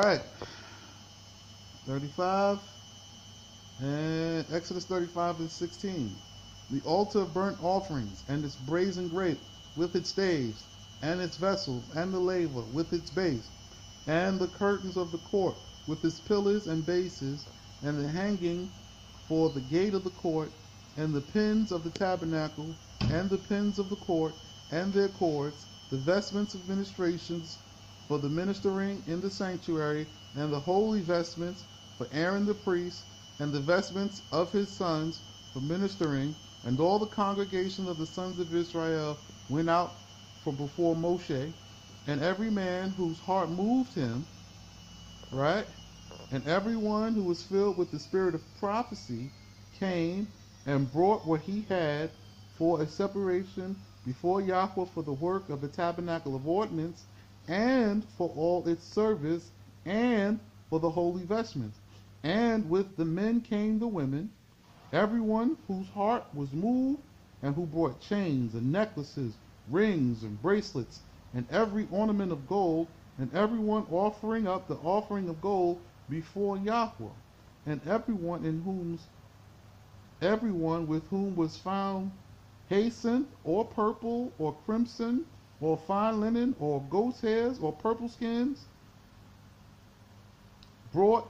right. 35 and Exodus 35 and 16. The altar of burnt offerings and its brazen grate with its staves and its vessels and the laver with its base and the curtains of the court with its pillars and bases and the hanging for the gate of the court and the pins of the tabernacle and the pins of the court and their cords, the vestments of ministrations for the ministering in the sanctuary, and the holy vestments for Aaron the priest, and the vestments of his sons for ministering. And all the congregation of the sons of Israel went out from before Moshe, and every man whose heart moved him, right? And everyone who was filled with the spirit of prophecy came and brought what he had for a separation before Yahweh for the work of the tabernacle of ordinance, and for all its service, and for the holy vestments. And with the men came the women, everyone whose heart was moved, and who brought chains and necklaces, rings and bracelets, and every ornament of gold, and everyone offering up the offering of gold before Yahweh, and everyone with whom was found jacinth or purple or crimson or fine linen or goat's hairs or purple skins brought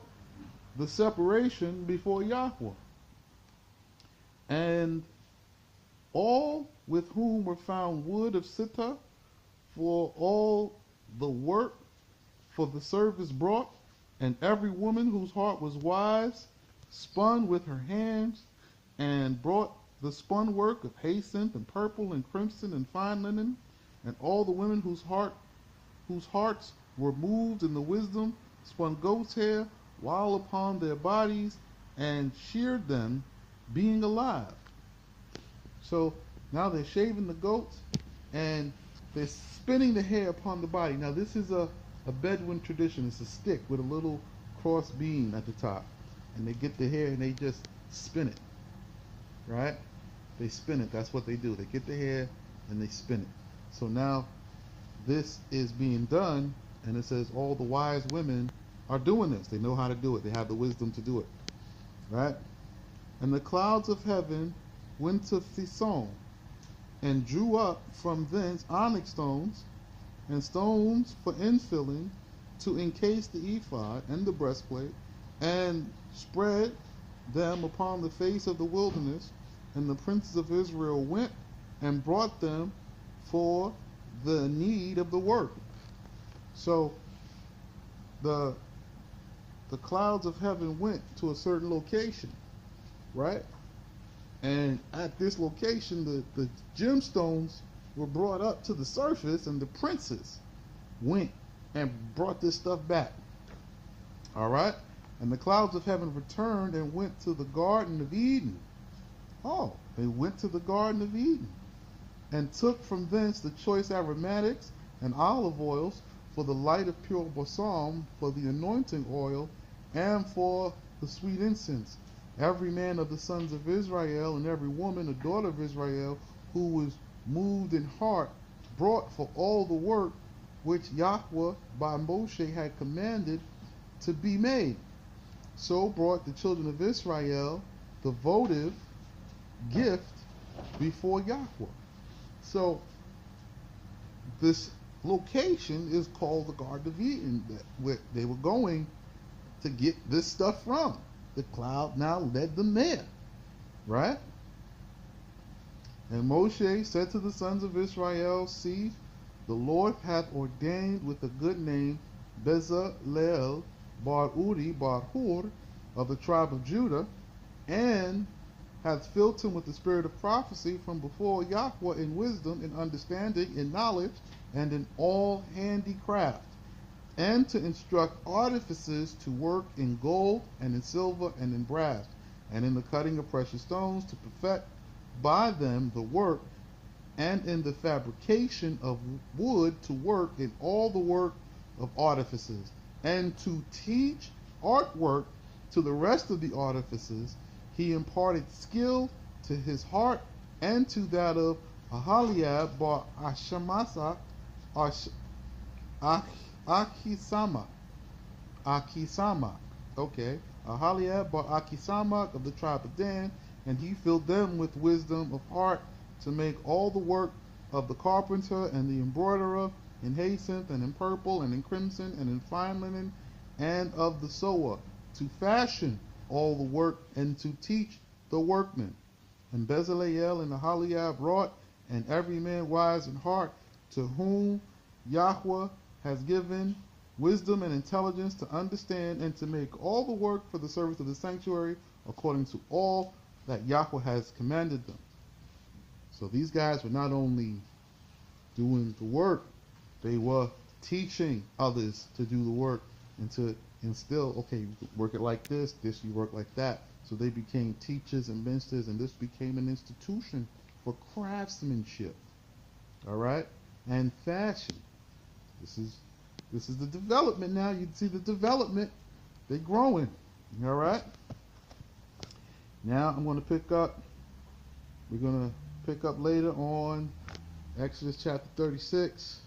the separation before Yahweh. And all with whom were found wood of sittah for all the work for the service brought, and every woman whose heart was wise spun with her hands and brought the spun work of jacinth and purple and crimson and fine linen, and all the women whose hearts were moved in the wisdom spun goat's hair while upon their bodies and sheared them, being alive. So now they're shaving the goats and they're spinning the hair upon the body. Now this is a Bedouin tradition. It's a stick with a little cross beam at the top. And they get the hair and they just spin it. Right? They spin it. That's what they do. They get the hair and they spin it. So now this is being done, and it says all the wise women are doing this. They know how to do it. They have the wisdom to do it. Right? And the clouds of heaven went to Thison, and drew up from thence onyx stones, and stones for infilling, to encase the ephod and the breastplate, and spread them upon the face of the wilderness. And the princes of Israel went and brought them for the need of the work. So the clouds of heaven went to a certain location, right? And at this location, the gemstones were brought up to the surface, and the princes went and brought this stuff back. All right? And the clouds of heaven returned and went to the Garden of Eden. Oh, they went to the Garden of Eden and took from thence the choice aromatics and olive oils for the light of pure balsam, for the anointing oil, and for the sweet incense. Every man of the sons of Israel and every woman, a daughter of Israel, who was moved in heart, brought for all the work which Yahweh by Moshe had commanded to be made. So brought the children of Israel the votive gift before Yahweh. So this location is called the Garden of Eden, where they were going to get this stuff from. The cloud now led them there, right? And Moshe said to the sons of Israel, see, the Lord hath ordained with a good name Bezalel bar Uri bar Hur of the tribe of Judah, and hath filled him with the spirit of prophecy from before Yahweh in wisdom, in understanding, in knowledge, and in all handicraft, and to instruct artificers to work in gold and in silver and in brass, and in the cutting of precious stones, to perfect by them the work, and in the fabrication of wood to work in all the work of artificers, and to teach artwork to the rest of the artificers. He imparted skill to his heart and to that of Ahaliab bar Ashamasa Ahisama, Akisamak. Okay. Ahaliab bar Akisamak of the tribe of Dan, and he filled them with wisdom of heart to make all the work of the carpenter and the embroiderer in jacinth and in purple and in crimson and in fine linen, and of the sewer to fashion all the work and to teach the workmen. And Bezaleel and Ahaliab wrought, and every man wise in heart, to whom Yahweh has given wisdom and intelligence to understand and to make all the work for the service of the sanctuary according to all that Yahweh has commanded them. So these guys were not only doing the work, they were teaching others to do the work and to instill, okay, you work it like this you work like that. So they became teachers and ministers, and this became an institution for craftsmanship. All right? And fashion. This is the development now. You see the development. They're growing. All right? Now I'm going to pick up. We're going to pick up later on Exodus chapter 36.